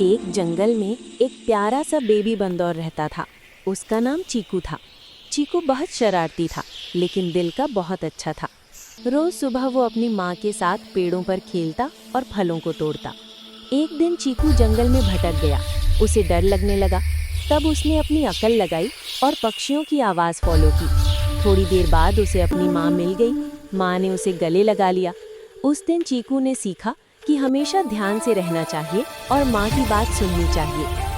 एक जंगल में एक प्यारा सा बेबी बंदौर रहता था। उसका नाम चीकू था। चीकू बहुत शरारती था, लेकिन दिल का बहुत अच्छा था। रोज सुबह वो अपनी माँ के साथ पेड़ों पर खेलता और फलों को तोड़ता। एक दिन चीकू जंगल में भटक गया। उसे डर लगने लगा। तब उसने अपनी अकल लगाई और पक्षियों की आवाज़ फॉलो की। थोड़ी देर बाद उसे अपनी माँ मिल गई। माँ ने उसे गले लगा लिया। उस दिन चीकू ने सीखा कि हमेशा ध्यान से रहना चाहिए और माँ की बात सुननी चाहिए।